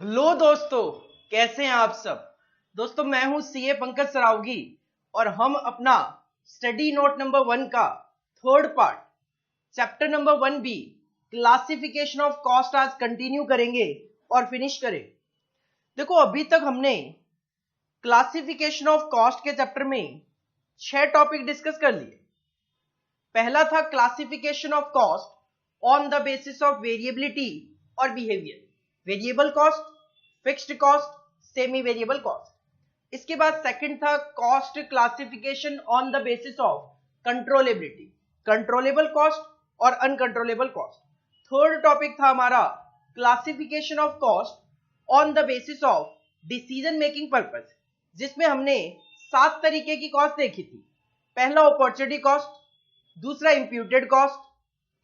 लो दोस्तों, कैसे हैं आप सब। दोस्तों मैं हूं सीए पंकज सरावगी और हम अपना स्टडी नोट नंबर 1 का third part chapter number 1B classification of cost आज कंटिन्यू करेंगे और फिनिश करें। देखो अभी तक हमने क्लासिफिकेशन ऑफ कॉस्ट के चैप्टर में 6 टॉपिक डिस्कस कर लिए। पहला था classification of cost on the basis of variability और behaviour, variable cost, fixed cost, semi variable cost. इसके बाद सेकंड था cost classification on the basis of controllability, controllable cost और अनकंट्रोलेबल कॉस्ट। थर्ड टॉपिक था हमारा classification of cost on the basis of decision making purpose, जिसमें हमने 7 तरीके की कॉस्ट देखी थी। पहला अपॉर्चुनिटी कॉस्ट, दूसरा इंप्यूटेड कॉस्ट,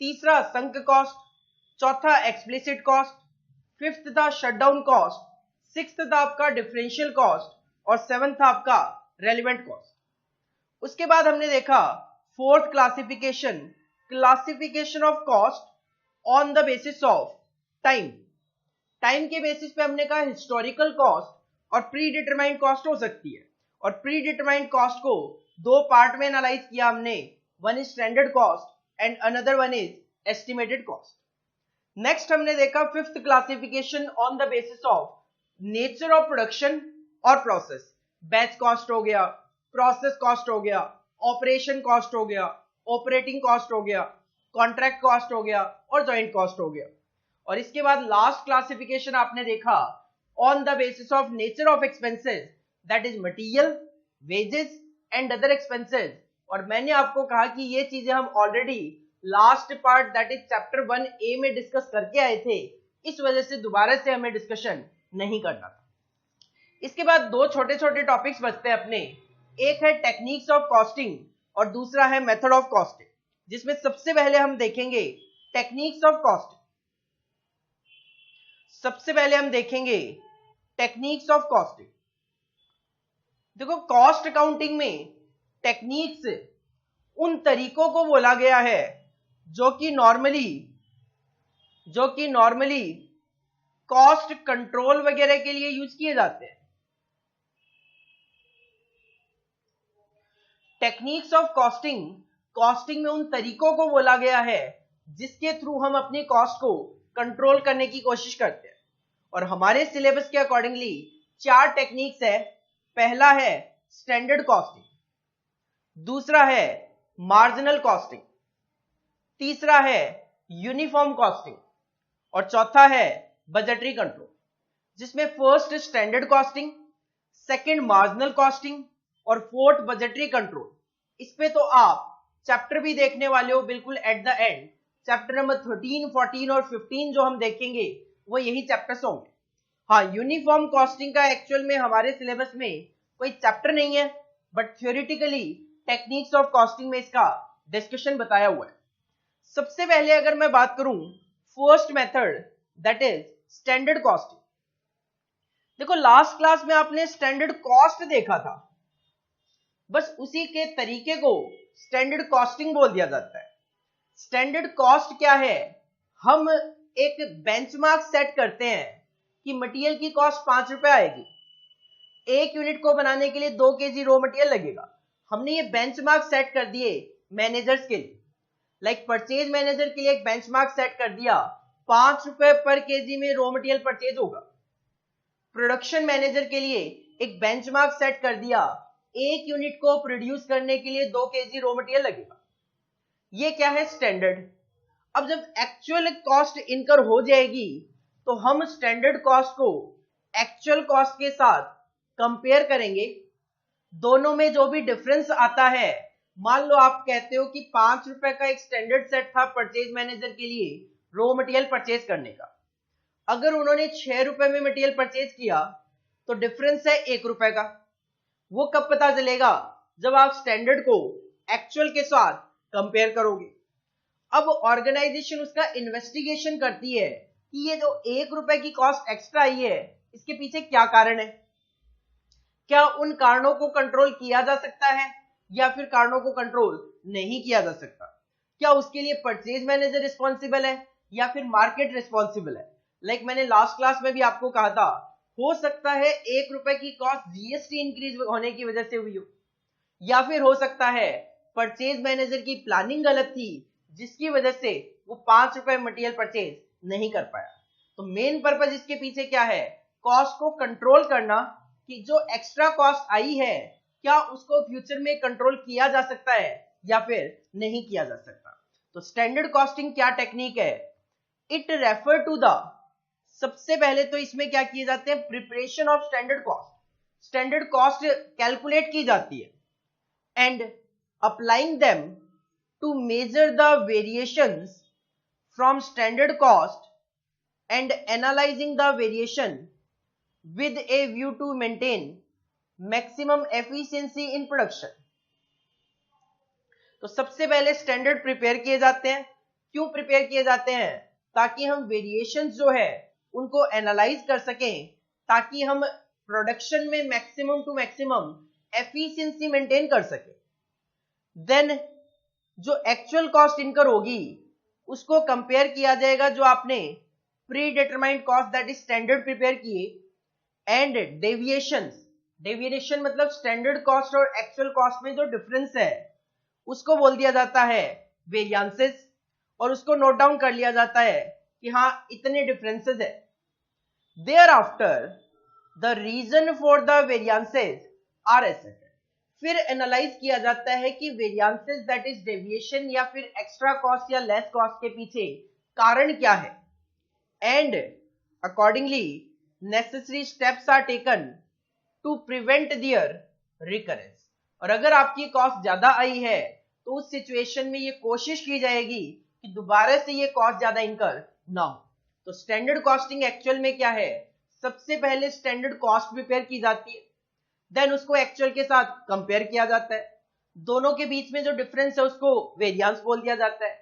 तीसरा संक कॉस्ट, चौथा एक्सप्लिसिट कॉस्ट, फिफ्थ था शटडाउन कॉस्ट, सिक्स्थ था आपका डिफरेंशियल कॉस्ट और सेवंथ था आपका रेलिवेंट कॉस्ट। उसके बाद हमने देखा fourth classification, classification of cost on the basis of time. Time के बेसिस पे हमने कहा हिस्टोरिकल कॉस्ट और प्री डिटरमाइंड कॉस्ट हो सकती है, और प्री डिटरमाइंड कॉस्ट को दो पार्ट में एनालाइज किया हमने, one is standard cost and another one is estimated cost. Next हमने देखा fifth classification on the basis of nature of production और प्रोसेस। बैच कॉस्ट हो गया, प्रोसेस कॉस्ट हो गया, ऑपरेशन कॉस्ट हो गया, ऑपरेटिंग कॉस्ट हो गया, कॉन्ट्रैक्ट कॉस्ट हो गया और जॉइंट कॉस्ट हो गया। और इसके बाद लास्ट क्लासिफिकेशन आपने देखा on the basis of nature of expenses, that is material, wages and other expenses. और मैंने आपको कहा कि ये चीजें हम already last part that is chapter 1A में डिस्कस करके आए थे, इस वजह से दोबारा से हमें डिस्कशन नहीं करना था। इसके बाद दो छोटे छोटे टॉपिक्स बचते हैं अपने, एक है टेक्निक्स ऑफ कॉस्टिंग और दूसरा है मेथड ऑफ कॉस्टिंग, जिसमें सबसे पहले हम देखेंगे टेक्निक्स ऑफ कॉस्टिंग। सबसे पहले हम देखेंगे टेक्निक्स ऑफ कॉस्टिंग। देखो कॉस्ट अकाउंटिंग में टेक्निक्स उन तरीकों को बोला गया है जो कि नॉर्मली कॉस्ट कंट्रोल वगैरह के लिए यूज किए जाते हैं। टेक्निक्स ऑफ कॉस्टिंग में उन तरीकों को बोला गया है जिसके थ्रू हम अपनी कॉस्ट को कंट्रोल करने की कोशिश करते हैं। और हमारे सिलेबस के अकॉर्डिंगली 4 टेक्निक्स है। पहला है स्टैंडर्ड कॉस्टिंग, दूसरा है मार्जिनल कॉस्टिंग, तीसरा है यूनिफॉर्म कॉस्टिंग और चौथा है बजटरी कंट्रोल, जिसमें first standard costing, second marginal costing और फोर्थ बजटरी कंट्रोल। इस पे तो आप चैप्टर भी देखने वाले हो बिल्कुल at the end. Chapter number 13, 14 और 15 जो हम देखेंगे वो यही चैप्टर्स होंगे। हाँ, यूनिफॉर्म कॉस्टिंग का एक्चुअल में हमारे सिलेबस में कोई चैप्टर नहीं है, but theoretically techniques of costing में इसका डिस्कशन बताया हुआ है। सबसे पहले अगर मैं बात करूं first method that is standard costing. देखो लास्ट क्लास में आपने स्टैंडर्ड कॉस्ट देखा था, बस उसी के तरीके को स्टैंडर्ड कॉस्टिंग बोल दिया जाता है। स्टैंडर्ड कॉस्ट क्या है? हम एक बेंचमार्क सेट करते हैं कि मटेरियल की कॉस्ट 5 रुपए आएगी, 1 यूनिट को बनाने के लिए 2 kg रॉ मटेरियल लगेगा। हमने ये बेंचमार्क सेट कर दिए मैनेजर्स के लिए, लाइक परचेज मैनेजर के लिए एक बेंचमार्क सेट कर दिया, 5 रुपए पर केजी में रॉ मटेरियल परचेज होगा। प्रोडक्शन मैनेजर के लिए एक बेंचमार्क सेट कर दिया, 1 यूनिट को प्रोड्यूस करने के लिए 2 kg रॉ मटेरियल लगेगा। ये क्या है? स्टैंडर्ड। अब जब एक्चुअल कॉस्ट इनकर हो जाएगी तो हम स्टैंडर्ड कॉस्ट को एक्चुअल कॉस्ट के साथ कंपेयर करेंगे। दोनों में जो भी डिफरेंस आता है, मान लो आप कहते हो कि 5 रुपए का एक स्टैंडर्ड सेट था परचेज मैनेजर के लिए रॉ मटेरियल परचेज करने का, अगर उन्होंने 6 रुपए में मटेरियल परचेज किया तो डिफरेंस है 1 रुपए का। वो कब पता चलेगा? जब आप स्टैंडर्ड को एक्चुअल के साथ कंपेयर करोगे। अब ऑर्गेनाइजेशन उसका इन्वेस्टिगेशन करती है कि ये जो 1 रुपए की कॉस्ट एक्स्ट्रा आई है इसके पीछे क्या कारण है, क्या उन कारणों को कंट्रोल किया जा सकता है या फिर कारणों को कंट्रोल नहीं किया जा सकता, क्या उसके लिए परचेज मैनेजर रिस्पॉन्सिबल है या फिर मार्केट रिस्पॉन्सिबल है। लाइक मैंने लास्ट क्लास में भी आपको कहा था, हो सकता है 1 रुपए की कॉस्ट जीएसटी इंक्रीज होने की वजह से हुई हो, या फिर हो सकता है परचेज मैनेजर की प्लानिंग गलत थी जिसकी वजह से वो 5 रुपए मटेरियल परचेज नहीं कर पाया। तो मेन पर्पज इसके पीछे क्या है, कॉस्ट को कंट्रोल करना, कि जो एक्स्ट्रा कॉस्ट आई है क्या उसको फ्यूचर में कंट्रोल किया जा सकता है या फिर नहीं किया जा सकता। तो स्टैंडर्ड कॉस्टिंग क्या टेक्निक है, इट रेफर टू द, सबसे पहले तो इसमें क्या किए जाते हैं, preparation of standard cost, standard cost calculate की जाती है and applying them to measure the variations from standard cost and analyzing the variation with a view to maintain maximum efficiency in production। तो सबसे पहले स्टैंडर्ड प्रिपेयर किए जाते हैं। क्यों प्रिपेयर किए जाते हैं, ताकि हम वेरिएशंस जो है उनको एनालाइज कर सकें, ताकि हम प्रोडक्शन में maximum to maximum efficiency maintain कर सकें। देन जो एक्चुअल कॉस्ट इनकर होगी उसको कंपेयर किया जाएगा जो आपने pre determined cost that is standard prepare किए, एंड डेविएशंस, डेविएशन मतलब स्टैंडर्ड कॉस्ट और एक्चुअल कॉस्ट में जो डिफरेंस है उसको बोल दिया जाता है वेरिएंसेस, और उसको नोट डाउन कर लिया जाता है कि हाँ इतने डिफरेंसेस है। Thereafter the reason for the variances are एसेटेड, फिर एनालाइज किया जाता है कि वेरिएंसेस दैट इज डेविएशन या फिर एक्स्ट्रा कॉस्ट या लेस कॉस्ट के पीछे कारण क्या है, and accordingly necessary steps are taken to prevent their recurrence। और अगर आपकी कॉस्ट ज्यादा आई है तो उस सिचुएशन में ये कोशिश की जाएगी कि दोबारा से ये कॉस्ट ज्यादा इंकर ना हो। तो स्टैंडर्ड कॉस्टिंग एक्चुअल में क्या है, सबसे पहले स्टैंडर्ड कॉस्ट प्रिपेयर की जाती है, देन उसको एक्चुअल के साथ कंपेयर किया जाता है, दोनों के बीच में जो डिफरेंस है उसको वेरिएंस बोल दिया जाता है,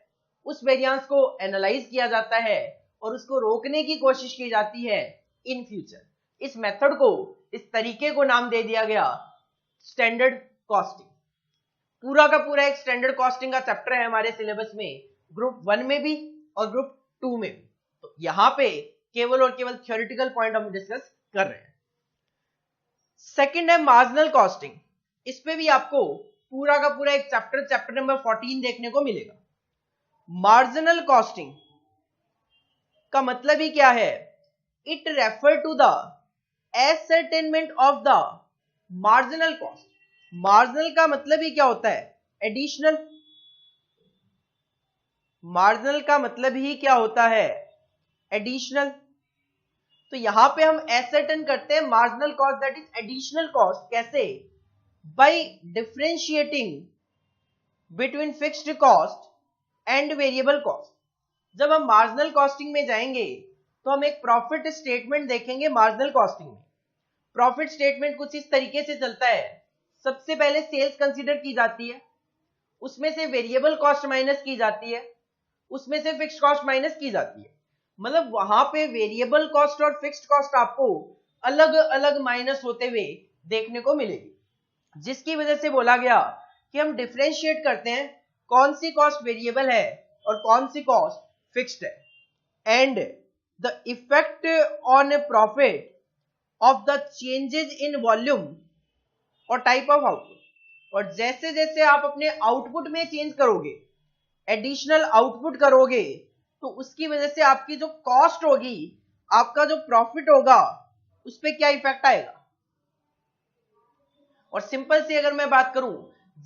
उस वेरिएंस को एनालाइज किया जाता है और उसको रोकने की कोशिश की जाती है इन फ्यूचर। इस मेथड को, इस तरीके को नाम दे दिया गया स्टैंडर्ड कॉस्टिंग। पूरा का पूरा एक स्टैंडर्ड कॉस्टिंग का चैप्टर है हमारे सिलेबस में, ग्रुप 1 में भी और ग्रुप 2 में भी। तो यहां पे केवल और केवल थ्योरेटिकल पॉइंट हम डिस्कस कर रहे हैं। सेकंड है मार्जिनल कॉस्टिंग, इस पे भी आपको पूरा का पूरा एक चैप्टर नंबर 14 देखने को मिलेगा। मार्जिनल कॉस्टिंग का मतलब ही क्या है, it refer to the ascertainment of the marginal cost. Marginal का मतलब ही क्या होता है, एडिशनल। मार्जिनल का मतलब ही क्या होता है, एडिशनल। तो यहां पे हम एसर्टेन करते हैं marginal cost that is additional cost. कैसे, by differentiating between fixed cost and variable cost. जब हम मार्जिनल कॉस्टिंग में जाएंगे तो हम एक प्रॉफिट स्टेटमेंट देखेंगे। मार्जिनल कॉस्टिंग में प्रॉफिट स्टेटमेंट कुछ इस तरीके से चलता है, सबसे पहले सेल्स कंसीडर की जाती है, उसमें से वेरिएबल कॉस्ट माइनस की जाती है, उसमें से फिक्स्ड कॉस्ट माइनस की जाती है। मतलब वहां पे वेरिएबल कॉस्ट और फिक्स्ड कॉस्ट आपको अलग अलग माइनस होते हुए देखने को मिलेगी, जिसकी वजह से बोला गया कि हम डिफरेंशिएट करते हैं कौन सी कॉस्ट वेरिएबल है और कौन सी कॉस्ट फिक्स्ड है। And the effect on profit of the changes in volume और टाइप ऑफ आउटपुट। और जैसे जैसे आप अपने आउटपुट में चेंज करोगे, एडिशनल आउटपुट करोगे, तो उसकी वजह से आपकी जो कॉस्ट होगी, आपका जो प्रॉफिट होगा, उस पर क्या इफेक्ट आएगा। और सिंपल सी अगर मैं बात करूं,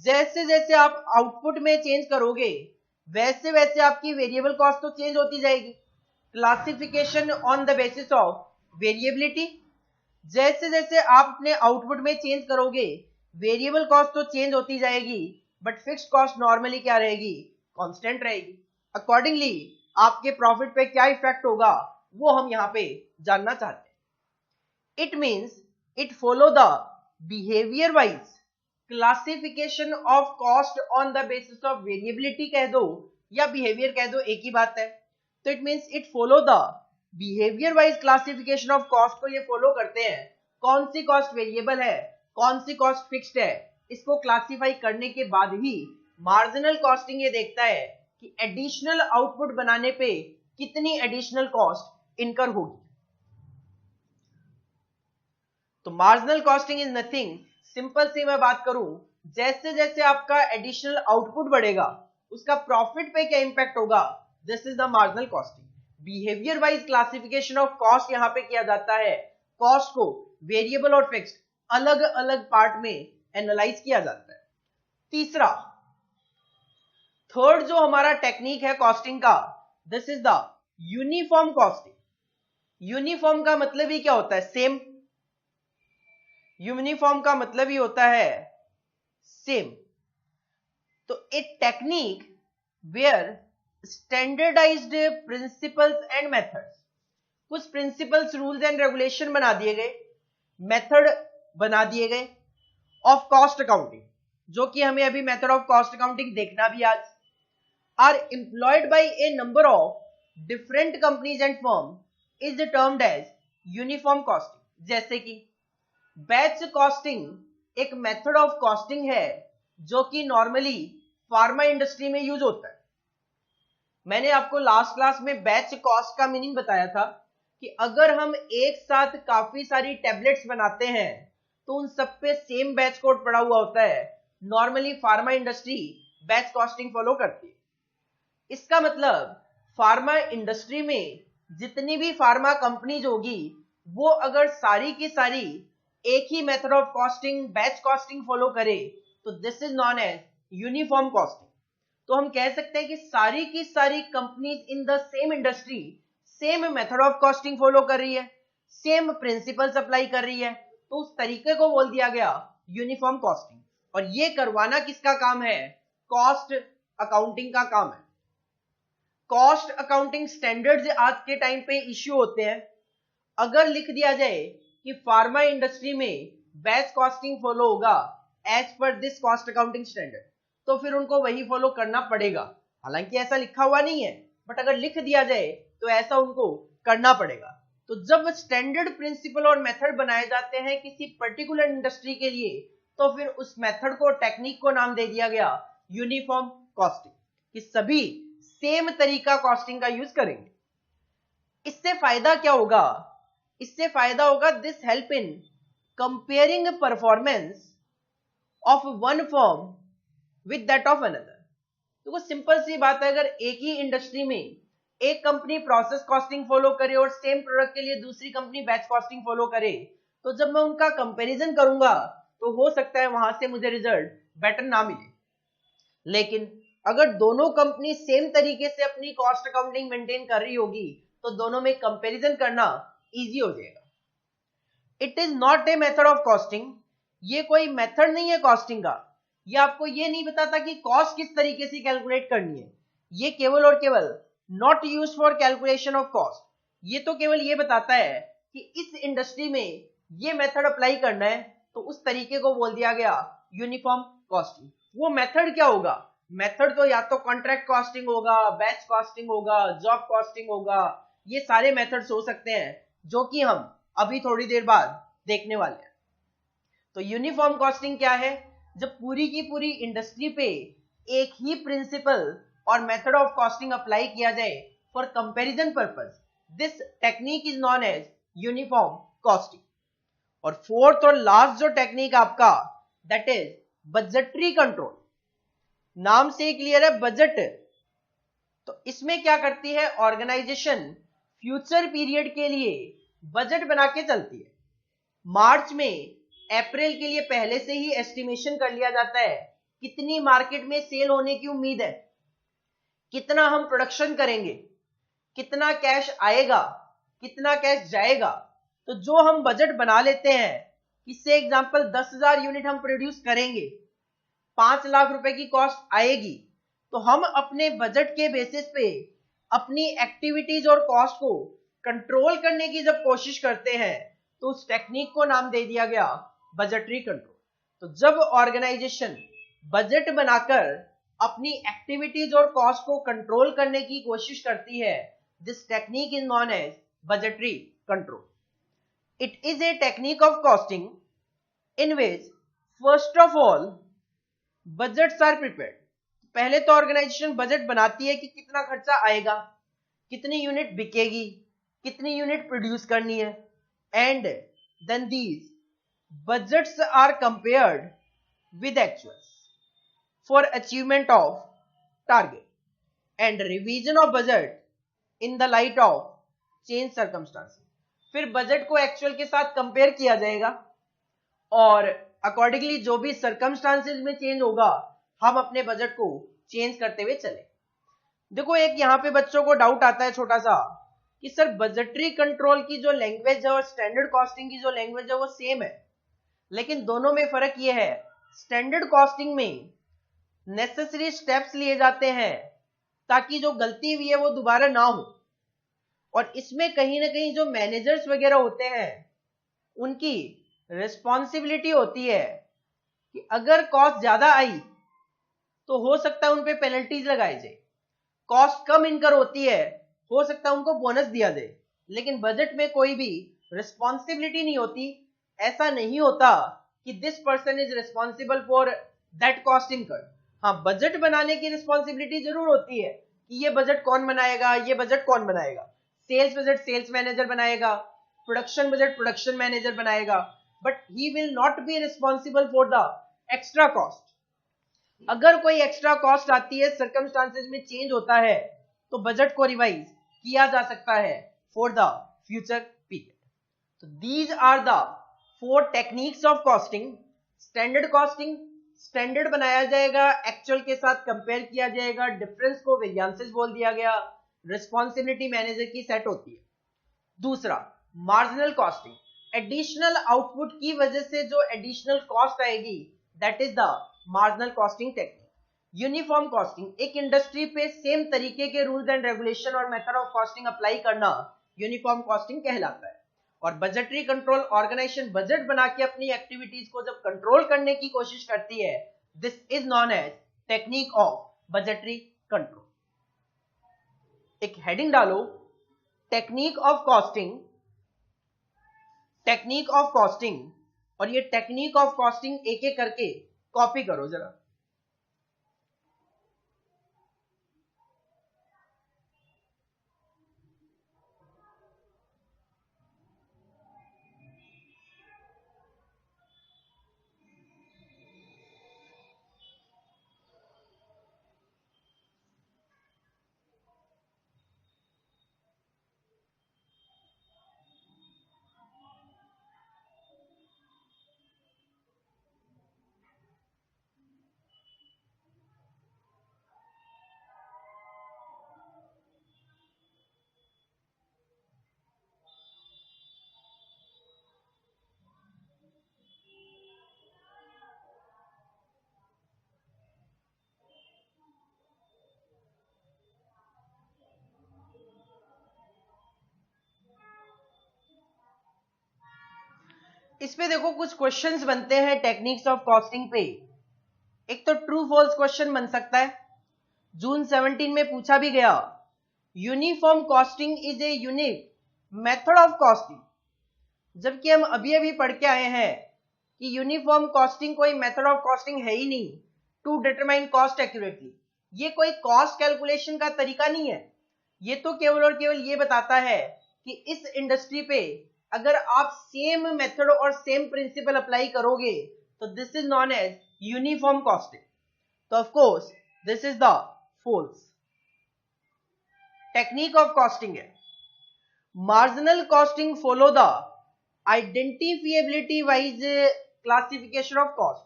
जैसे जैसे आप आउटपुट में चेंज करोगे वैसे वैसे आपकी वेरिएबल कॉस्ट तो चेंज होती जाएगी। Classification on the basis of variability, जैसे जैसे आप अपने आउटपुट में चेंज करोगे वेरिएबल कॉस्ट तो चेंज होती जाएगी, बट फिक्स्ड कॉस्ट नॉर्मली क्या रहेगी, कांस्टेंट रहेगी। अकॉर्डिंगली आपके प्रॉफिट पे क्या इफेक्ट होगा वो हम यहां पे जानना चाहते हैं। It means it follow the behaviour wise classification of cost on the basis of variability कह दो या बिहेवियर कह दो, एक ही बात है। तो it means it follow the behaviour wise classification of cost को ये फॉलो करते हैं, कौन सी कॉस्ट वेरिएबल है, कौन सी कॉस्ट फिक्स्ड है, इसको क्लासिफाई करने के बाद ही मार्जिनल कॉस्टिंग ये देखता है कि एडिशनल आउटपुट बनाने पे कितनी एडिशनल कॉस्ट इनकर होगी। तो marginal costing is nothing, simple सी मैं बात करूं, जैसे जैसे आपका एडिशनल आउटपुट बढ़ेगा उसका प्रॉफिट पे क्या इंपैक्ट होगा, this is the marginal costing. Behaviour wise classification of cost यहां पे किया जाता है, कॉस्ट को वेरिएबल और फिक्स्ड अलग अलग पार्ट में एनालाइज किया जाता है। तीसरा, थर्ड जो हमारा टेक्निक है कॉस्टिंग का, this is the uniform costing. Uniform का मतलब ही क्या होता है, सेम। यूनिफॉर्म का मतलब ही होता है सेम। तो a technique where standardised principles and methods, कुछ प्रिंसिपल्स, रूल्स एंड रेगुलेशन बना दिए गए, मेथड बना दिए गए ऑफ कॉस्ट अकाउंटिंग, जो कि हमें अभी मेथड ऑफ कॉस्ट अकाउंटिंग देखना भी आज, are employed by a number of different companies and firm is termed as uniform costing. जैसे कि बैच कॉस्टिंग एक मेथड ऑफ कॉस्टिंग है जो कि नॉर्मली फार्मा इंडस्ट्री में यूज होता है। मैंने आपको लास्ट क्लास में बैच कॉस्ट का मीनिंग बताया था कि अगर हम एक साथ काफी सारी टैबलेट्स बनाते हैं तो उन सब पे सेम बैच कोड पड़ा हुआ होता है। Normally pharma industry batch costing follow करती है। इसका मतलब फार्मा इंडस्ट्री में जितनी भी फार्मा कंपनीज होगी वो अगर सारी की सारी एक ही method of costing batch costing follow करे तो this is known as uniform costing. तो हम कह सकते हैं कि सारी की सारी companies in the same industry same method of costing follow कर रही है, सेम प्रिंसिपल्स अप्लाई कर रही है, तो उस तरीके को बोल दिया गया यूनिफॉर्म कॉस्टिंग। और ये करवाना किसका काम है, कॉस्ट अकाउंटिंग का काम है। कॉस्ट अकाउंटिंग स्टैंडर्ड्स आज के टाइम पे इश्यू होते हैं। अगर लिख दिया जाए कि फार्मा इंडस्ट्री में बैच कॉस्टिंग फॉलो होगा as per this cost accounting standard, तो फिर उनको वही फॉलो करना पड़ेगा। हालांकि ऐसा लिखा हुआ नहीं है, बट अगर लिख दिया जाए तो ऐसा उनको करना पड़ेगा। तो जब स्टैंडर्ड प्रिंसिपल और मेथड बनाए जाते हैं किसी पर्टिकुलर इंडस्ट्री के लिए, तो फिर उस मेथड को, टेक्निक को नाम दे दिया गया यूनिफॉर्म कॉस्टिंग, कि सभी सेम तरीका कॉस्टिंग का यूज करेंगे। इससे फायदा क्या होगा, इससे फायदा होगा this help in comparing performance of one firm with that of another. तो सिंपल सी बात है, अगर एक ही इंडस्ट्री में एक कंपनी प्रोसेस कॉस्टिंग फॉलो करे और सेम प्रोडक्ट के लिए दूसरी कंपनी बैच कॉस्टिंग फॉलो करे, तो जब मैं उनका कंपैरिजन करूंगा तो हो सकता है वहां से मुझे रिजल्ट बेटर ना मिले। लेकिन अगर दोनों कंपनी सेम तरीके से अपनी कॉस्ट अकाउंटिंग मेंटेन कर रही होगी तो दोनों में कंपैरिजन करना इजी हो जाएगा। It is not a method of costing, ये कोई मेथड नहीं है कॉस्टिंग का। ये आपको ये नहीं बताता कि कॉस्ट किस तरीके से कैलकुलेट करनी है। ये केवल और केवल not used for calculation of cost. ये तो केवल ये बताता है कि इस इंडस्ट्री में ये मेथड अप्लाई करना है, तो उस तरीके को बोल दिया गया यूनिफॉर्म कॉस्टिंग। वो मेथड क्या होगा, मेथड तो या तो कॉन्ट्रैक्ट कॉस्टिंग होगा, बैच कॉस्टिंग होगा, जॉब कॉस्टिंग होगा, ये सारे मेथड्स हो सकते हैं जो कि हम अभी थोड़ी देर बाद देखने वाले हैं। तो यूनिफॉर्म कॉस्टिंग क्या है, जब पूरी की पूरी इंडस्ट्री पे एक ही प्रिंसिपल और मेथड ऑफ कॉस्टिंग अप्लाई किया जाए for comparison purpose, this technique is known as uniform costing. और फोर्थ और लास्ट जो टेक्निक आपका, दैट इज बजटरी कंट्रोल। नाम से क्लियर है, बजट। तो इसमें क्या करती है ऑर्गेनाइजेशन, फ्यूचर पीरियड के लिए बजट बना के चलती है। मार्च में अप्रैल के लिए पहले से ही एस्टिमेशन कर लिया जाता है कितनी मार्केट में सेल होने की उम्मीद है, कितना हम प्रोडक्शन करेंगे, कितना कैश आएगा, कितना कैश जाएगा। तो जो हम बजट बना लेते हैं, इससे एग्जांपल 10,000 यूनिट हम प्रोड्यूस करेंगे, 5 लाख रुपए की कॉस्ट आएगी, तो हम अपने बजट के बेसिस पे अपनी एक्टिविटीज और कॉस्ट को कंट्रोल करने की जब कोशिश करते हैं तो उस टेक्निक को नाम दे दिया गया बजटरी कंट्रोल। तो जब ऑर्गेनाइजेशन बजट बनाकर अपनी एक्टिविटीज और कॉस्ट को कंट्रोल करने की कोशिश करती है, this technique is known as budgetary control. It is a technique of costing in which first of all budgets are prepared. पहले तो ऑर्गेनाइजेशन बजट बनाती है कि कितना खर्चा आएगा, कितनी यूनिट बिकेगी, कितनी यूनिट प्रोड्यूस करनी है, and then these budgets are compared with actuals for achievement of target and revision of budget in the light of change circumstances. फिर बजट को एक्चुअल के साथ कंपेयर किया जाएगा और अकॉर्डिंगली जो भी सर्कमस्टांसेस में चेंज होगा हम अपने बजट को चेंज करते हुए चले। देखो एक यहाँ पे बच्चों को डाउट आता है छोटा सा कि सर बजटरी कंट्रोल की जो लैंग्वेज है और स्टैंडर्ड कॉस्टिंग की जो लैंग्वेज है वो सेम है, लेकिन दोनों में फर्क ये है स्टैंडर्ड कॉस्टिंग में नेसेसरी स्टेप्स लिए जाते हैं ताकि जो गलती हुई है वो दोबारा ना हो, और इसमें कहीं ना कहीं जो मैनेजर्स वगैरह होते हैं उनकी रिस्पॉन्सिबिलिटी होती है कि अगर कॉस्ट ज्यादा आई तो हो सकता है उन पे पेनल्टीज लगाई जाए, कॉस्ट कम इनकर होती है हो सकता है उनको बोनस दिया जाए, लेकिन बजट में कोई भी रिस्पॉन्सिबिलिटी नहीं होती। ऐसा नहीं होता कि this person is responsible for that cost incurred. हाँ, बजट बनाने की रिस्पॉन्सिबिलिटी जरूर होती है कि ये बजट कौन बनाएगा, ये बजट कौन बनाएगा। सेल्स बजट सेल्स मैनेजर बनाएगा, प्रोडक्शन बजट प्रोडक्शन मैनेजर बनाएगा, but he will not be responsible for the extra cost. अगर कोई एक्स्ट्रा कॉस्ट आती है, सर्कमस्टांसेस में चेंज होता है, तो बजट को रिवाइज किया जा सकता है फॉर द फ्यूचर पीरियड। तो these are the 4 techniques of costing. Standard costing, standard बनाया जाएगा, एक्चुअल के साथ कंपेयर किया जाएगा, डिफरेंस को वेरिएंसेस बोल दिया गया, रिस्पॉन्सिबिलिटी मैनेजर की सेट होती है। दूसरा मार्जिनल कॉस्टिंग, एडिशनल आउटपुट की वजह से जो एडिशनल कॉस्ट आएगी that is the marginal costing technique. Uniform costing, एक इंडस्ट्री पे सेम तरीके के रूल्स एंड रेगुलेशन और मेथड ऑफ कॉस्टिंग अप्लाई करना यूनिफॉर्म कॉस्टिंग कहलाता है। और बजटरी कंट्रोल, ऑर्गेनाइजेशन बजट बना के अपनी एक्टिविटीज को जब कंट्रोल करने की कोशिश करती है, this is known as technique of budgetary control. एक हेडिंग डालो, technique of costing, technique of costing, और ये टेक्निक ऑफ कॉस्टिंग एक एक करके कॉपी करो जरा। इस पे देखो कुछ क्वेश्चंस बनते हैं टेक्निक्स ऑफ कॉस्टिंग पे। एक तो ट्रू फॉल्स क्वेश्चन बन सकता है, जून 17 में पूछा भी गया, uniform costing is a unique method of costing. जबकि हम अभी अभी पढ़ के आए हैं कि यूनिफॉर्म कॉस्टिंग कोई मेथड ऑफ कॉस्टिंग है ही नहीं टू डिटरमाइन कॉस्ट एक्यूरेटली। ये कोई कॉस्ट कैलकुलेशन का तरीका नहीं है, ये तो केवल और केवल ये बताता है कि इस इंडस्ट्री पे अगर आप सेम मेथड और सेम प्रिंसिपल अप्लाई करोगे तो this is known as uniform costing. तो of course this is the false technique of costing है। Marginal costing follow the identifiability wise classification of cost.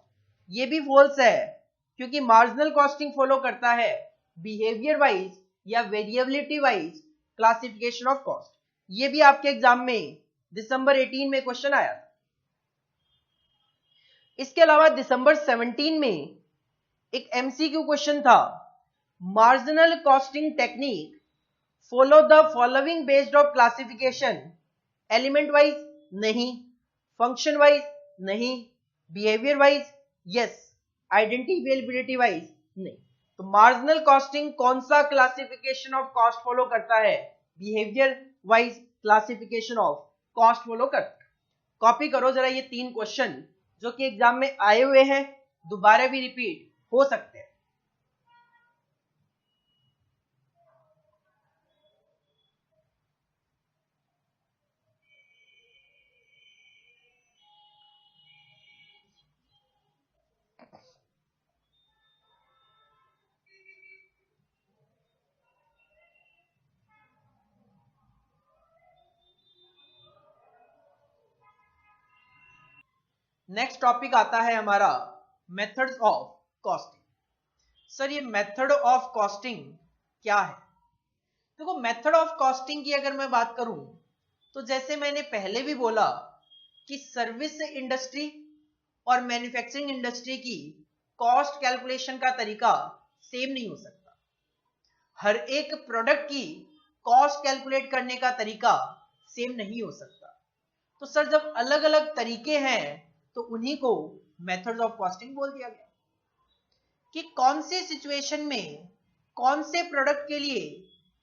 ये भी फॉल्स है क्योंकि मार्जिनल कॉस्टिंग फॉलो करता है बिहेवियर वाइज या variability wise classification of cost. ये भी आपके एग्जाम में दिसंबर 18 में क्वेश्चन आया था। इसके अलावा दिसंबर 17 में एक एमसीक्यू क्वेश्चन था, marginal costing technique follow the following based of classification, element wise नहीं, फंक्शन वाइज नहीं, बिहेवियर वाइज यस, आइडेंटिफिएबिलिटी वाइज नहीं। तो मार्जिनल कॉस्टिंग कौन सा क्लासिफिकेशन ऑफ कॉस्ट फॉलो करता है? Behaviour wise classification of cost follow करता है। कॉपी करो जरा ये 3 क्वेश्चन जो कि एग्जाम में आए हुए हैं, दोबारा भी रिपीट हो सकते हैं। नेक्स्ट टॉपिक आता है हमारा मेथड्स ऑफ कॉस्टिंग। सर ये मेथड ऑफ कॉस्टिंग क्या है? देखो मेथड ऑफ कॉस्टिंग की अगर मैं बात करूं तो जैसे मैंने पहले भी बोला कि सर्विस इंडस्ट्री और मैन्युफैक्चरिंग इंडस्ट्री की कॉस्ट कैलकुलेशन का तरीका सेम नहीं हो सकता। हर एक प्रोडक्ट की कॉस्ट कैलकुलेट करने का तरीका सेम नहीं हो सकता। तो सर जब अलग अलग तरीके हैं तो उन्हीं को मेथड्स ऑफ कॉस्टिंग बोल दिया गया कि कौन से सिचुएशन में कौन से प्रोडक्ट के लिए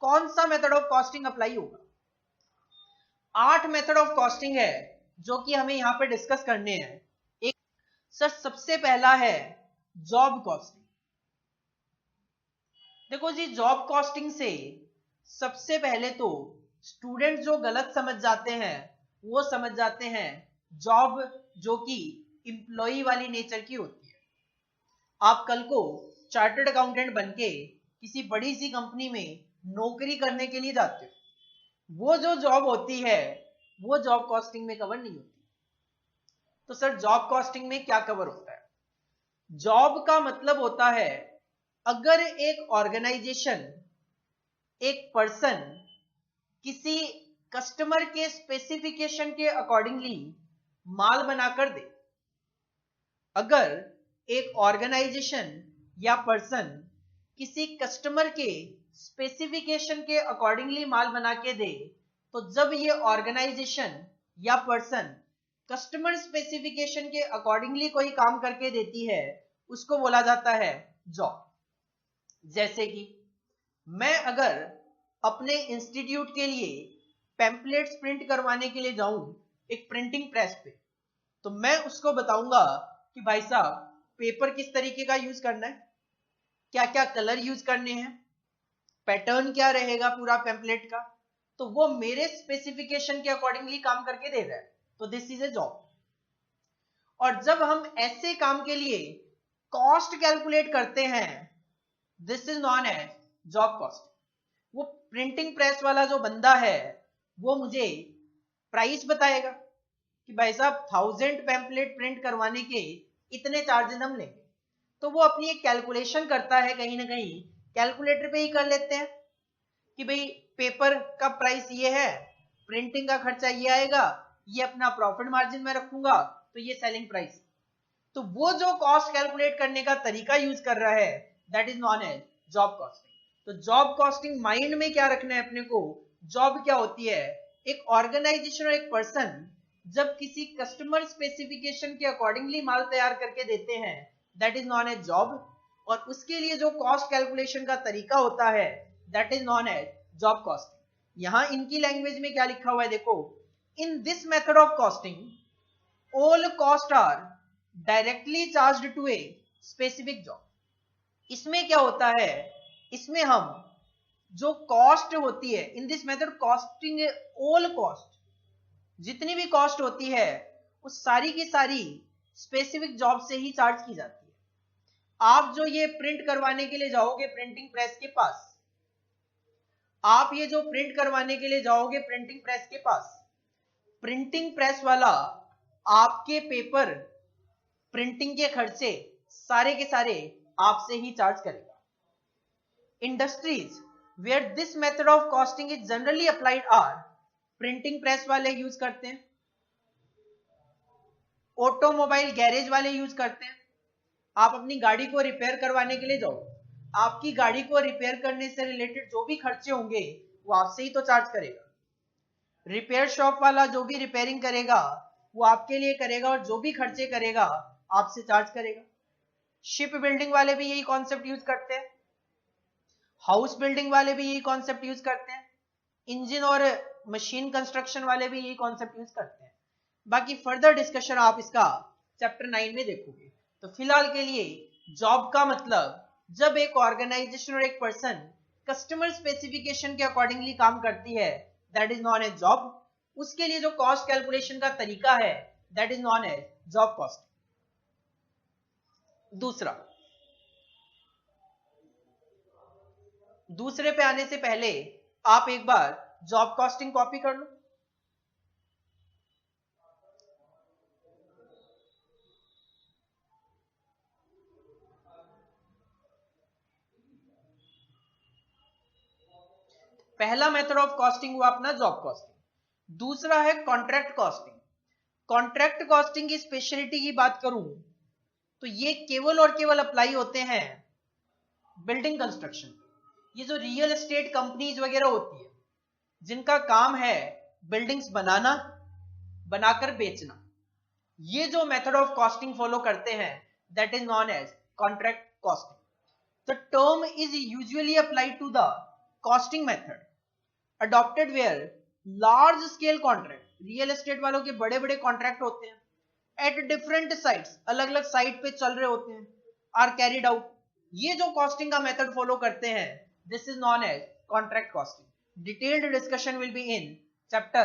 कौन सा मेथड ऑफ कॉस्टिंग अप्लाई होगा। 8 मेथड ऑफ कॉस्टिंग है जो कि हमें यहां पे डिस्कस करने हैं। एक सर सबसे पहला है जॉब कॉस्टिंग। देखो जी जॉब कॉस्टिंग से सबसे पहले तो स्टूडेंट जो गलत समझ जाते हैं वो समझ जाते हैं जॉब जो कि एम्प्लॉय वाली नेचर की होती है। आप कल को चार्टर्ड अकाउंटेंट बनके किसी बड़ी सी कंपनी में नौकरी करने के लिए जाते हो, वो जो जॉब होती है वो जॉब कॉस्टिंग में कवर नहीं होती। तो सर जॉब कॉस्टिंग में क्या कवर होता है? जॉब का मतलब होता है अगर एक ऑर्गेनाइजेशन एक पर्सन किसी कस्टमर के स्पेसिफिकेशन के अकॉर्डिंगली माल बनाकर दे, अगर एक ऑर्गेनाइजेशन या पर्सन किसी कस्टमर के स्पेसिफिकेशन के अकॉर्डिंगली माल बना के दे, तो जब ये ऑर्गेनाइजेशन या पर्सन कस्टमर स्पेसिफिकेशन के अकॉर्डिंगली कोई काम करके देती है उसको बोला जाता है जॉब। जैसे कि मैं अगर अपने इंस्टीट्यूट के लिए पैम्पलेट्स प्रिंट करवाने के लिए जाऊं एक प्रिंटिंग प्रेस पे, तो मैं उसको बताऊंगा कि भाई साहब पेपर किस तरीके का यूज करना है, क्या क्या कलर यूज करने हैं, पैटर्न क्या रहेगा पूरा पैम्पलेट का, तो वो मेरे स्पेसिफिकेशन के अकॉर्डिंगली काम करके दे रहा है, तो दिस इज ए जॉब। और जब हम ऐसे काम के लिए कॉस्ट कैलकुलेट करते हैं this is known as job cost. वो प्रिंटिंग प्रेस वाला जो बंदा है वो मुझे प्राइस बताएगा कि भाई साहब 1000 पैम्पलेट प्रिंट करवाने के इतने चार्जेस हम लेंगे, तो वो अपनी एक कैलकुलेशन करता है, कहीं ना कहीं कैलकुलेटर पे ही कर लेते हैं कि भाई पेपर का प्राइस ये है, प्रिंटिंग का खर्चा ये आएगा, ये अपना प्रॉफिट मार्जिन में रखूंगा तो ये सेलिंग प्राइस। तो वो जो कॉस्ट कैलकुलेट करने का तरीका यूज कर रहा है that is known as job costing. तो जॉब कॉस्टिंग माइंड में क्या रखना है अपने को, जॉब क्या होती है, एक ऑर्गेनाइजेशन और एक पर्सन जब किसी कस्टमर स्पेसिफिकेशन के अकॉर्डिंगली माल तैयार करके देते हैं that is known as job, और उसके लिए जो कॉस्ट कैलकुलेशन का तरीका होता है that is known as job costing. यहां इनकी लैंग्वेज में क्या लिखा हुआ है देखो, in this method of costing all cost are directly charged to a specific job. इसमें क्या होता है, इसमें हम जो कॉस्ट होती है in this method costing all cost, जितनी भी कॉस्ट होती है वो सारी की सारी स्पेसिफिक जॉब से ही चार्ज की जाती है। आप जो ये प्रिंट करवाने के लिए जाओगे प्रिंटिंग प्रेस के पास, आप ये जो प्रिंट करवाने के लिए जाओगे प्रिंटिंग प्रेस के पास, प्रिंटिंग प्रेस वाला आपके पेपर प्रिंटिंग के खर्चे सारे के सारे आपसे ही चार्ज करेगा। Industries where this method of costing is generally applied are, printing press वाले यूज करते हैं, ऑटोमोबाइल गैरेज वाले यूज करते हैं। आप अपनी गाड़ी को रिपेयर करवाने के लिए जाओ, आपकी गाड़ी को रिपेयर करने से रिलेटेड जो भी खर्चे होंगे वो आपसे ही तो चार्ज करेगा। रिपेयर शॉप वाला जो भी रिपेयरिंग करेगा वो आपके लिए करेगा और जो भी खर्चे करेगा आपसे चार्ज करेगा। शिप बिल्डिंग वाले भी यही कॉन्सेप्ट यूज करते हैं, हाउस बिल्डिंग वाले भी यही कॉन्सेप्ट यूज करते हैं, इंजन और मशीन कंस्ट्रक्शन वाले भी यही कॉन्सेप्ट यूज करते हैं। बाकी फर्दर डिस्कशन आप इसका चैप्टर 9 में देखोगे। तो फिलहाल के लिए जॉब का मतलब जब एक ऑर्गेनाइजेशन और एक पर्सन कस्टमर स्पेसिफिकेशन के अकॉर्डिंगली काम करती है that is known as job. उसके लिए जो कॉस्ट कैलकुलेशन का तरीका है that is known as job cost. दूसरे पे आने से पहले आप एक बार जॉब कॉस्टिंग कॉपी कर लो। पहला मेथड ऑफ कॉस्टिंग हुआ अपना जॉब कॉस्टिंग। दूसरा है कॉन्ट्रैक्ट कॉस्टिंग। कॉन्ट्रैक्ट कॉस्टिंग की स्पेशलिटी की बात करूं तो ये केवल और केवल अप्लाई होते हैं बिल्डिंग कंस्ट्रक्शन। ये जो रियल एस्टेट कंपनीज वगैरह होती है जिनका काम है बिल्डिंग्स बनाना, बनाकर बेचना, ये जो मेथड ऑफ कॉस्टिंग फॉलो करते हैं that is known as contract costing. The term is usually applied to the costing method adopted where large scale contract, real estate वालों के बड़े बड़े कॉन्ट्रैक्ट होते हैं at different sites, अलग अलग साइट पे चल रहे होते हैं, are carried out। ये जो कॉस्टिंग का मेथड फॉलो करते हैं this is known as contract costing। Detailed discussion will be in chapter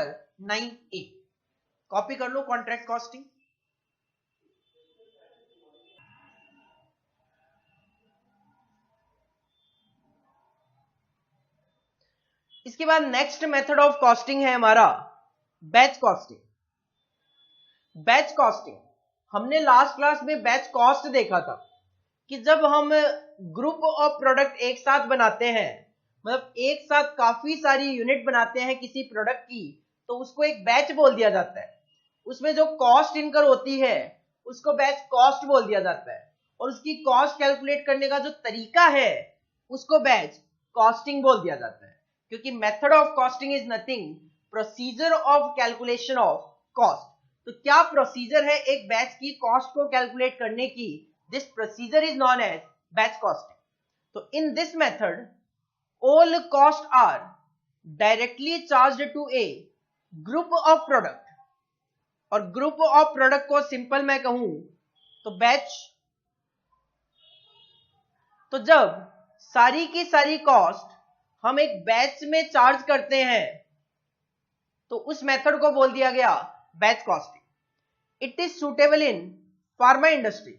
9A। Copy कर लो कॉन्ट्रैक्ट कॉस्टिंग। इसके बाद नेक्स्ट मेथड ऑफ कॉस्टिंग है हमारा बैच कॉस्टिंग। बैच कॉस्टिंग हमने लास्ट क्लास में बैच कॉस्ट देखा था कि जब हम ग्रुप ऑफ प्रोडक्ट एक साथ बनाते हैं, मतलब एक साथ काफी सारी यूनिट बनाते हैं किसी प्रोडक्ट की, तो उसको एक बैच बोल दिया जाता है। उसमें जो कॉस्ट इनकर होती है उसको बैच कॉस्ट बोल दिया जाता है, और उसकी कॉस्ट कैलकुलेट करने का जो तरीका है उसको बैच कॉस्टिंग बोल दिया जाता है। क्योंकि method of costing is nothing procedure of calculation of cost. तो क्या प्रोसीजर है एक बैच की कॉस्ट को कैलकुलेट करने की? This procedure is known as batch costing. तो in this method all cost are directly charged to a group of product, और ग्रुप ऑफ प्रोडक्ट को सिंपल मैं कहूं तो बैच। तो जब सारी की सारी कॉस्ट हम एक बैच में चार्ज करते हैं तो उस मेथड को बोल दिया गया batch costing. It is suitable in pharma industry.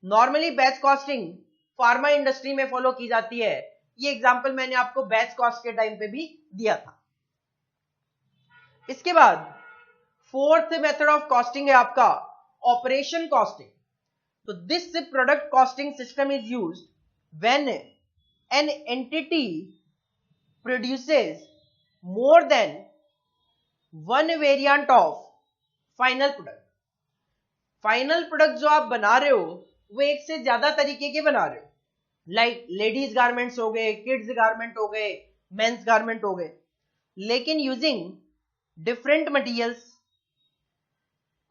Normally batch costing pharma industry में फॉलो की जाती है। ये एग्जांपल मैंने आपको बैच कॉस्ट के टाइम पे भी दिया था। इसके बाद फोर्थ मेथड ऑफ कॉस्टिंग है आपका ऑपरेशन कॉस्टिंग। तो this product costing system is used when an entity produces more than one variant of final product। Final product जो आप बना रहे हो वो एक से ज्यादा तरीके के बना रहे हो, लाइक लेडीज गारमेंट्स हो गए, किड्स गारमेंट हो गए, मेंस गारमेंट हो गए, लेकिन using different materials.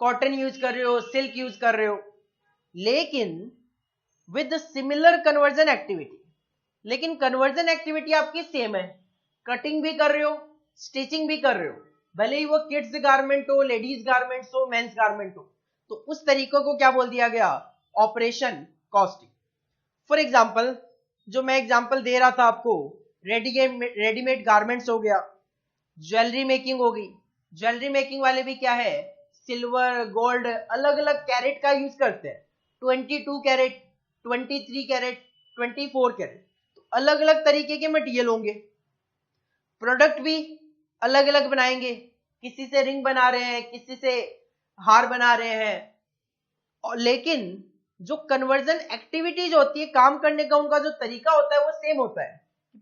Cotton use कर रहे हो, सिल्क यूज कर रहे हो, लेकिन विद सिमिलर कन्वर्जन एक्टिविटी। लेकिन कन्वर्जन एक्टिविटी आपकी सेम है, कटिंग भी कर रहे हो, स्टिचिंग भी कर रहे हो, भले ही वो किड्स गारमेंट हो, लेडीज गारमेंट्स हो, मेंस गारमेंट हो। तो उस तरीकों को क्या बोल दिया गया? Operation costing. फॉर एग्जांपल, जो मैं एग्जांपल दे रहा था आपको, रेडीमेड गारमेंट्स हो गया, ज्वेलरी मेकिंग हो गई। ज्वेलरी मेकिंग वाले भी क्या है, सिल्वर, गोल्ड, अलग अलग कैरेट का यूज करते हैं। 22 कैरेट, 23 कैरेट, 24 कैरेट, तो अलग अलग तरीके के मटेरियल होंगे। प्रोडक्ट भी अलग अलग बनाएंगे, किसी से रिंग बना रहे हैं, किसी से हार बना रहे हैं, और लेकिन जो कन्वर्जन एक्टिविटीज होती है, काम करने का उनका जो तरीका होता है वो सेम होता है।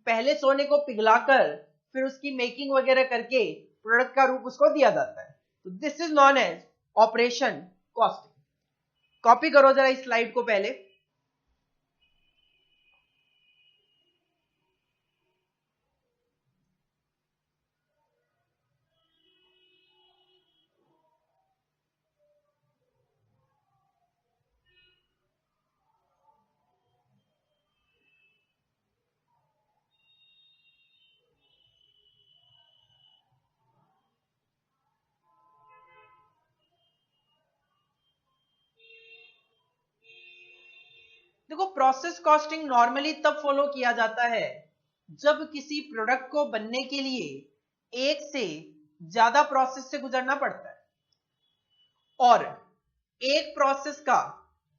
पहले सोने को पिघलाकर फिर उसकी मेकिंग वगैरह करके प्रोडक्ट का रूप उसको दिया जाता है। तो this is known as operation costing. Copy करो जरा इस स्लाइड को पहले। देखो, प्रोसेस कॉस्टिंग नॉर्मली तब फॉलो किया जाता है जब किसी प्रोडक्ट को बनने के लिए एक से ज्यादा प्रोसेस से गुजरना पड़ता है, और एक प्रोसेस का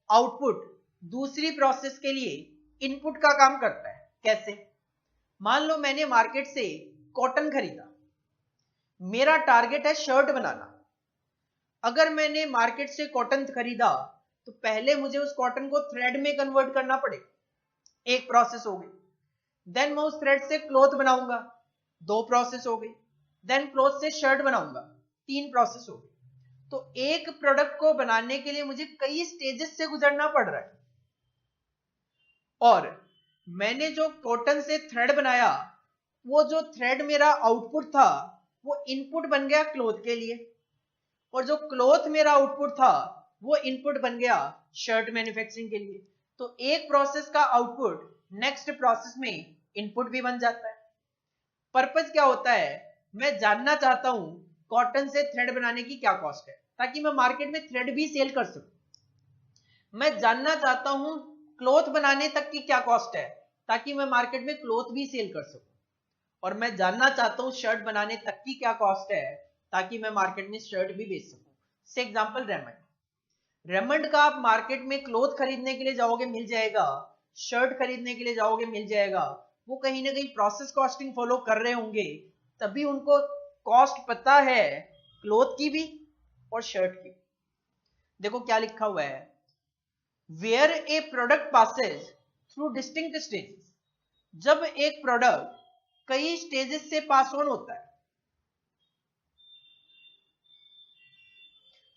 आउटपुट दूसरी प्रोसेस के लिए इनपुट का काम करता है। कैसे? मान लो मैंने मार्केट से कॉटन खरीदा, मेरा टारगेट है शर्ट बनाना। अगर मैंने मार्केट से कॉटन खरीदा तो पहले मुझे उस कॉटन को थ्रेड में कन्वर्ट करना पड़ेगा, एक प्रोसेस हो गई। देन मैं उस थ्रेड से क्लॉथ बनाऊंगा, 2 प्रोसेस हो गई। देन क्लोथ से शर्ट बनाऊंगा, 3 प्रोसेस हो गई। तो एक प्रोडक्ट को बनाने के लिए मुझे कई स्टेजेस से गुजरना पड़ रहा है। और मैंने जो कॉटन से थ्रेड बनाया, वो जो थ्रेड मेरा आउटपुट था वो इनपुट बन गया क्लॉथ के लिए, और जो क्लॉथ मेरा आउटपुट था वो इनपुट बन गया शर्ट मैन्युफैक्चरिंग के लिए। तो एक प्रोसेस का आउटपुट नेक्स्ट प्रोसेस में इनपुट भी बन जाता है। पर्पस क्या होता है, मैं जानना चाहता हूं कॉटन से थ्रेड बनाने की क्या कॉस्ट है, ताकि मैं मार्केट में थ्रेड भी सेल कर सकूं। मैं जानना चाहता हूं क्लॉथ बनाने तक की क्या कॉस्ट है, ताकि मैं मार्केट में क्लॉथ भी सेल कर सकूं। और मैं जानना चाहता हूं शर्ट बनाने तक की क्या कॉस्ट है, ताकि मैं मार्केट में शर्ट भी बेच सकूं। से एग्जांपल रेमंड का आप मार्केट में क्लॉथ खरीदने के लिए जाओगे मिल जाएगा, शर्ट खरीदने के लिए जाओगे मिल जाएगा। वो कहीं ना कहीं प्रोसेस कॉस्टिंग फॉलो कर रहे होंगे, तभी उनको कॉस्ट पता है क्लॉथ की भी और शर्ट की। देखो क्या लिखा हुआ है, where a product passes through distinct stages. जब एक प्रोडक्ट कई स्टेजेस से पास ऑन होता है,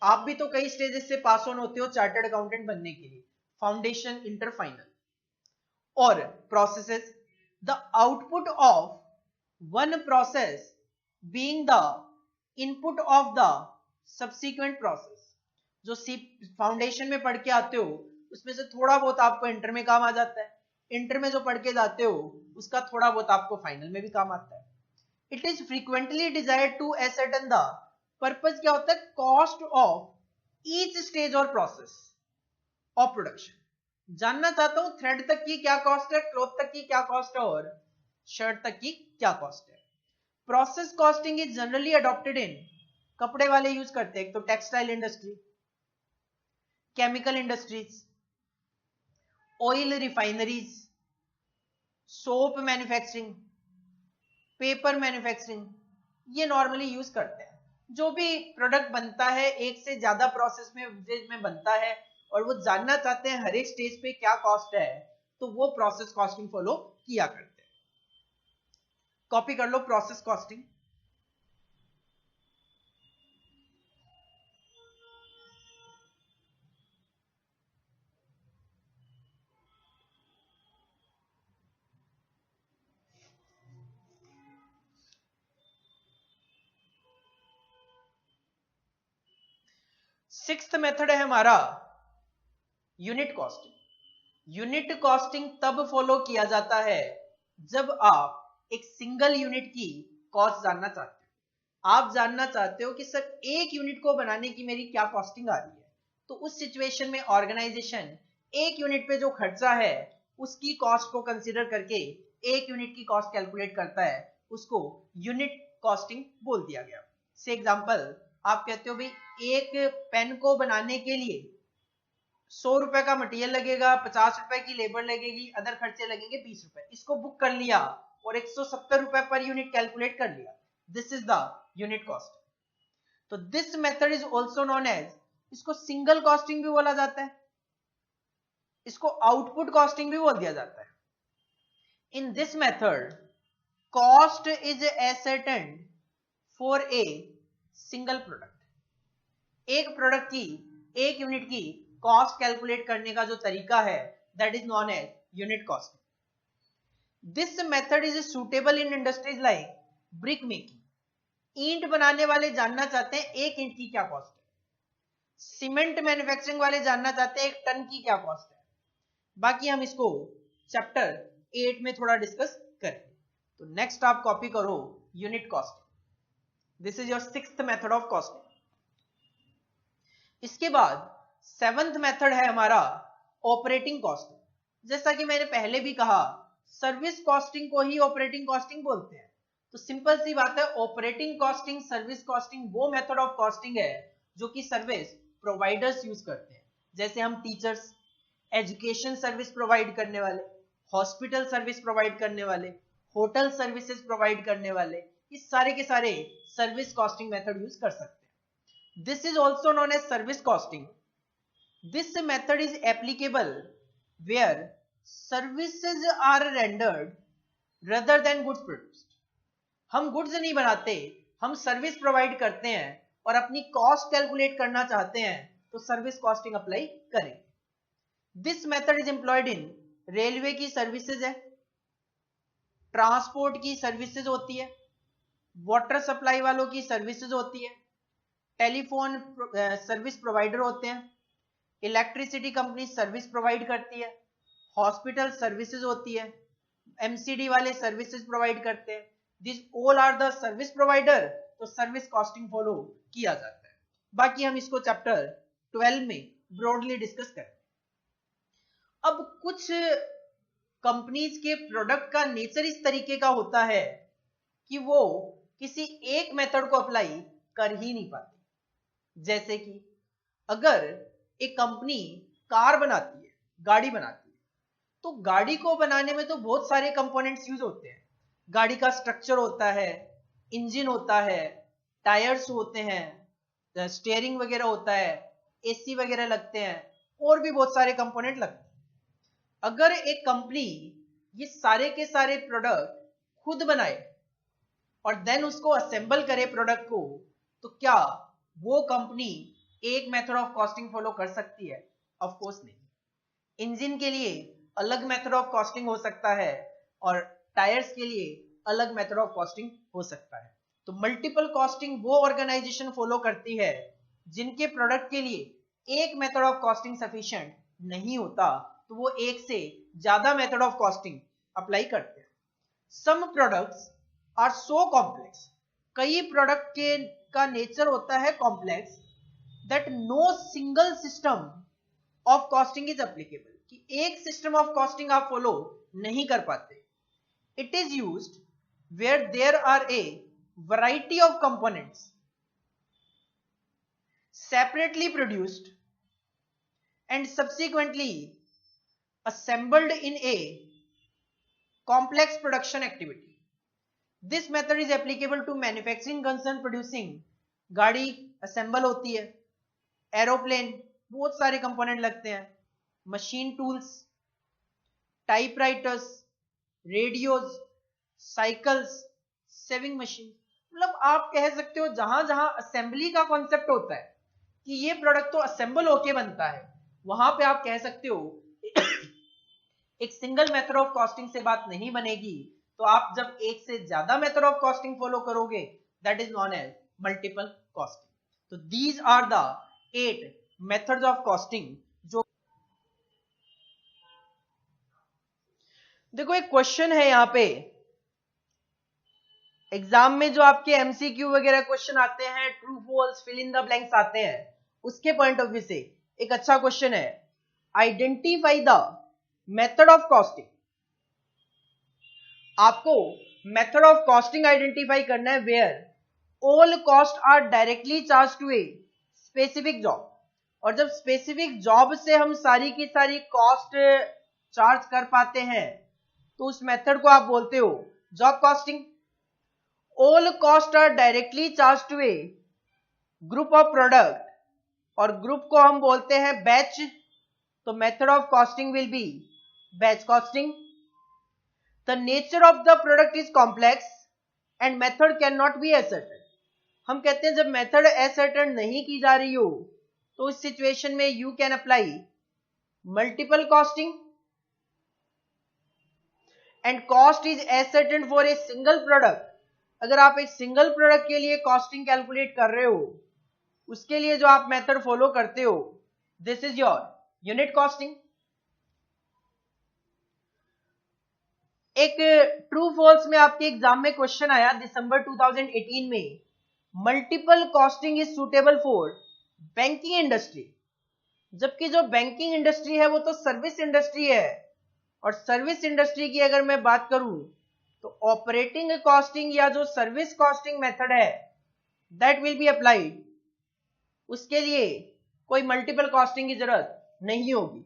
आप भी तो कई स्टेजेस से पास ऑन होते हो चार्टर्ड अकाउंटेंट बनने के लिए, फाउंडेशन, इंटर, फाइनल। और processes, the output of one process being the input of the subsequent process. जो फाउंडेशन में पढ़ के आते हो उसमें से थोड़ा बहुत आपको इंटर में काम आ जाता है, इंटर में जो पढ़ के जाते हो उसका थोड़ा बहुत आपको फाइनल में भी काम आता है। It is frequently desired to ascertain the purpose क्या होता है, कॉस्ट ऑफ ईच स्टेज और प्रोसेस ऑफ प्रोडक्शन। जानना चाहता हूं थ्रेड तक की क्या कॉस्ट है, क्लॉथ तक की क्या कॉस्ट है और शर्ट तक की क्या कॉस्ट है। Process costing is generally adopted in, कपड़े वाले यूज करते हैं, एक तो textile industry, chemical industries, oil refineries, soap manufacturing, paper manufacturing, ये नॉर्मली यूज करते हैं। जो भी प्रोडक्ट बनता है एक से ज्यादा प्रोसेस में बनता है और वो जानना चाहते हैं हर एक स्टेज पे क्या कॉस्ट है, तो वो प्रोसेस कॉस्टिंग फॉलो किया करते हैं। कॉपी कर लो प्रोसेस कॉस्टिंग। सिक्स्थ मेथड है हमारा यूनिट कॉस्टिंग। यूनिट कॉस्टिंग तब फॉलो किया जाता है जब आप एक सिंगल यूनिट की कॉस्ट जानना चाहते हो। आप जानना चाहते हो कि सर एक यूनिट को बनाने की मेरी क्या कॉस्टिंग आ रही है, तो उस सिचुएशन में ऑर्गेनाइजेशन एक यूनिट पे जो खर्चा है उसकी कॉस्ट को कंसीडर करके एक यूनिट की कॉस्ट कैलकुलेट करता है, उसको यूनिट कॉस्टिंग बोल दिया गया। से एग्जांपल, आप कहते हो भाई एक पेन को बनाने के लिए 100 रुपए का मटेरियल लगेगा, 50 रुपए की लेबर लगेगी, अदर खर्चे लगेंगे 20 रुपए। इसको बुक कर लिया और 170 रुपए पर यूनिट कैलकुलेट कर लिया। This is the unit cost. तो this method is also known as, इसको सिंगल कॉस्टिंग भी बोला जाता है, इसको आउटपुट कॉस्टिंग भी बोल दिया जाता है। In this method cost is ascertained for a single product. एक प्रोडक्ट की, एक यूनिट की कॉस्ट कैलकुलेट करने का जो तरीका है that is known as unit cost. This method is suitable in industries like brick making. ईंट बनाने वाले जानना चाहते हैं एक ईंट की क्या कॉस्ट है, सीमेंट मैन्युफैक्चरिंग वाले जानना चाहते हैं एक टन की क्या कॉस्ट है। बाकी हम इसको चैप्टर 8 में थोड़ा डिस्कस करेंगे। तो नेक्स्ट आप कॉपी करो unit cost. This is your sixth method of costing. इसके बाद सेवंथ मेथड है हमारा ऑपरेटिंग कॉस्टिंग। जैसा कि मैंने पहले भी कहा, सर्विस कॉस्टिंग को ही ऑपरेटिंग कॉस्टिंग बोलते हैं। तो सिंपल सी बात है, ऑपरेटिंग कॉस्टिंग, सर्विस कॉस्टिंग वो मेथड ऑफ कॉस्टिंग है जो कि सर्विस प्रोवाइडर्स यूज करते हैं। जैसे हम टीचर्स, एजुकेशन सर्विस प्रोवाइड करने वाले, हॉस्पिटल सर्विस प्रोवाइड करने वाले, होटल सर्विसेज प्रोवाइड करने वाले, ये सारे के सारे सर्विस कॉस्टिंग मेथड यूज कर सकते हैं। This is also known as service costing. This method is applicable where services are rendered rather than goods produced। हम गुड्स नहीं बनाते, हम सर्विस प्रोवाइड करते हैं और अपनी कॉस्ट कैलकुलेट करना चाहते हैं तो सर्विस कॉस्टिंग अप्लाई करें। This method is employed in railway की सर्विसेज है, ट्रांसपोर्ट की सर्विसेज होती है, वाटर सप्लाई वालों की सर्विसेज होती है, टेलीफोन सर्विस प्रोवाइडर होते हैं, इलेक्ट्रिसिटी कंपनी सर्विस प्रोवाइड करती है, हॉस्पिटल सर्विसेज होती है, एमसीडी वाले सर्विसेज प्रोवाइड करते हैं। This all are the service provider, तो सर्विस कॉस्टिंग फॉलो किया जाता है। बाकी हम इसको चैप्टर 12 में ब्रॉडली डिस्कस करें। अब कुछ कंपनीज के प्रोडक्ट का नेचर इस तरीके का होता है कि वो किसी एक मेथड को अप्लाई कर ही नहीं पाती। जैसे कि अगर एक कंपनी कार बनाती है, गाड़ी बनाती है, तो गाड़ी को बनाने में तो बहुत सारे कंपोनेंट्स यूज होते हैं। गाड़ी का स्ट्रक्चर होता है, इंजन होता है, टायर्स होते हैं, स्टीयरिंग वगैरह होता है, एसी वगैरह लगते हैं, और भी बहुत सारे कंपोनेंट लगते हैं। अगर एक कंपनी ये सारे के सारे प्रोडक्ट खुद बनाए और देन उसको असेंबल करे प्रोडक्ट को, तो क्या वो कंपनी एक मेथड ऑफ कॉस्टिंग फॉलो कर सकती है? ऑफ कोर्स नहीं। इंजन के लिए अलग मेथड ऑफ कॉस्टिंग हो सकता है और टायर्स के लिए अलग मेथड ऑफ कॉस्टिंग हो सकता है। तो मल्टीपल कॉस्टिंग वो ऑर्गेनाइजेशन फॉलो करती है जिनके प्रोडक्ट के लिए एक मेथड ऑफ कॉस्टिंग सफिशिएंट नहीं होता, तो वो एक से ज्यादा मेथड ऑफ कॉस्टिंग अप्लाई करते हैं। Some products are so complex, कई प्रोडक्ट का नेचर होता है complex, that no single system of costing is applicable, कि एक सिस्टम ऑफ कॉस्टिंग आप फॉलो नहीं कर पाते। It is used where there are a variety of components separately produced and subsequently assembled in a complex production activity. This method is applicable to manufacturing concern producing, गाड़ी assemble होती है, aeroplane बहुत सारे component लगते हैं, machine tools, typewriters, radios, cycles, saving machine. मतलब आप कह सकते हो जहां जहां असेंबली का कॉन्सेप्ट होता है कि ये प्रोडक्ट तो असेंबल होके बनता है, वहां पे आप कह सकते हो एक सिंगल मेथड ऑफ कॉस्टिंग से बात नहीं बनेगी। तो आप जब एक से ज्यादा मेथड ऑफ कॉस्टिंग फॉलो करोगे, that is known as multiple costing. तो these are the 8 methods of costing. जो देखो एक क्वेश्चन है यहां पे एग्जाम में, जो आपके एमसीक्यू वगैरह क्वेश्चन आते हैं, true false, fill in the blanks आते हैं, उसके पॉइंट ऑफ व्यू से एक अच्छा क्वेश्चन है, identify the method of costing. आपको मेथड ऑफ कॉस्टिंग आइडेंटिफाई करना है where all cost are directly charge to a specific job. और जब स्पेसिफिक जॉब से हम सारी की सारी कॉस्ट चार्ज कर पाते हैं तो उस मेथड को आप बोलते हो job costing. All cost are directly charge to a group of product और ग्रुप को हम बोलते हैं बैच, तो method of costing will be batch costing. The nature of the product is complex and method can not be ascertain. हम कहते हैं जब मेथड असर्टेन नहीं की जा रही हो तो इस सिचुएशन में you can apply multiple costing and cost is ascertain for a single product. अगर आप एक सिंगल प्रोडक्ट के लिए कॉस्टिंग कैलकुलेट कर रहे हो, उसके लिए जो आप मेथड फॉलो करते हो, this is your unit costing. एक ट्रू फॉल्स में आपके एग्जाम में क्वेश्चन आया दिसंबर 2018 में, multiple costing is suitable for banking industry. जबकि जो बैंकिंग इंडस्ट्री है वो तो सर्विस इंडस्ट्री है, और सर्विस इंडस्ट्री की अगर मैं बात करूं तो ऑपरेटिंग कॉस्टिंग या जो सर्विस कॉस्टिंग मेथड है दैट विल बी अप्लाइड, उसके लिए कोई मल्टीपल कॉस्टिंग की जरूरत नहीं होगी।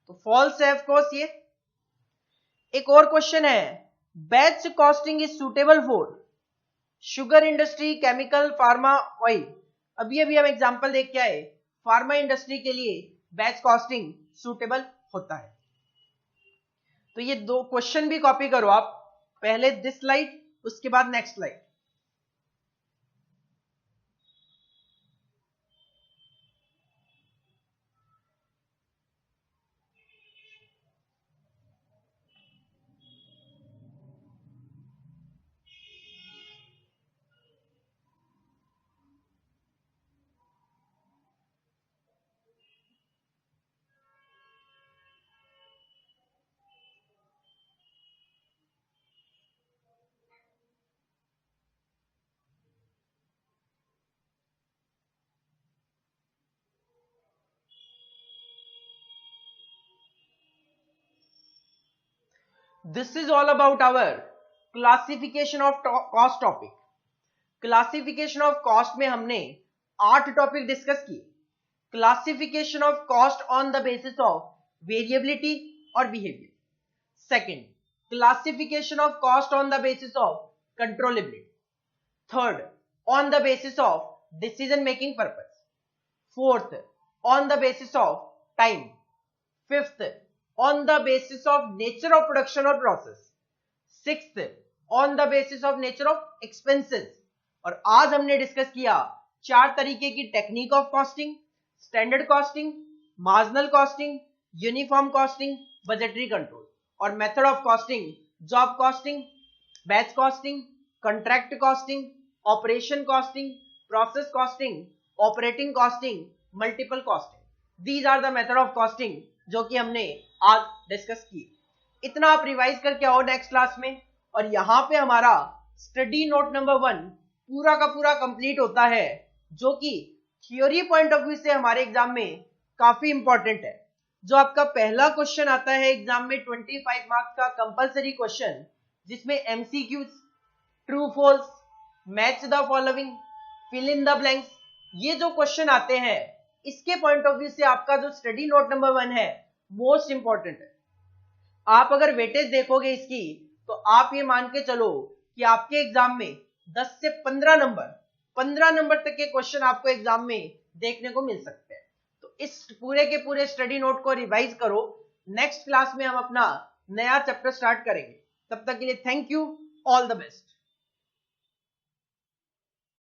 तो फॉल्स है ऑफ कोर्स ये। एक और क्वेश्चन है, batch costing is suitable for sugar industry, chemical, pharma, oil. अभी हम एग्जांपल देख के आए, फार्मा इंडस्ट्री के लिए बैच कॉस्टिंग सुटेबल होता है। तो ये दो क्वेश्चन भी कॉपी करो आप, पहले दिस स्लाइड उसके बाद next slide. This is all about our classification of cost topic. Classification of cost में हमने 8 टॉपिक डिस्कस किए. Classification of cost on the basis of variability और behaviour. Second, classification of cost on the basis of controllability. Third, on the basis of decision making purpose. Fourth, on the basis of time. Fifth, on the basis of nature of production और process. Sixth, on the basis of nature of expenses. और आज हमने discuss किया 4 तरीके की technique of costing: standard costing, marginal costing, uniform costing, budgetary control. और method of costing: job costing, batch costing, contract costing, operation costing, process costing, operating costing, multiple costing. These are the method of costing जो कि हमने आज discuss की. इतना आप revise करके आओ नेक्स्ट क्लास में. और यहां पे हमारा स्टडी नोट नंबर 1 पूरा का पूरा कंप्लीट होता है, जो कि थ्योरी पॉइंट ऑफ व्यू से हमारे एग्जाम में काफी इंपॉर्टेंट है. जो आपका पहला क्वेश्चन आता है एग्जाम में 25 मार्क्स का कंपलसरी क्वेश्चन, जिसमें MCQs, true false, match the following, fill in the blanks, ये जो क्वेश्चन आते हैं, इसके पॉइंट ऑफ व्यू से आपका जो स्टडी नोट नंबर 1 है मोस्ट इंपॉर्टेंट है. आप अगर वेटेज देखोगे इसकी, तो आप ये मान के चलो कि आपके एग्जाम में 10 से 15 नंबर तक के क्वेश्चन आपको एग्जाम में देखने को मिल सकते हैं. तो इस पूरे के पूरे स्टडी नोट को रिवाइज करो. नेक्स्ट क्लास में हम अपना नया चैप्टर स्टार्ट करेंगे. तब तक के लिए thank you, all the best.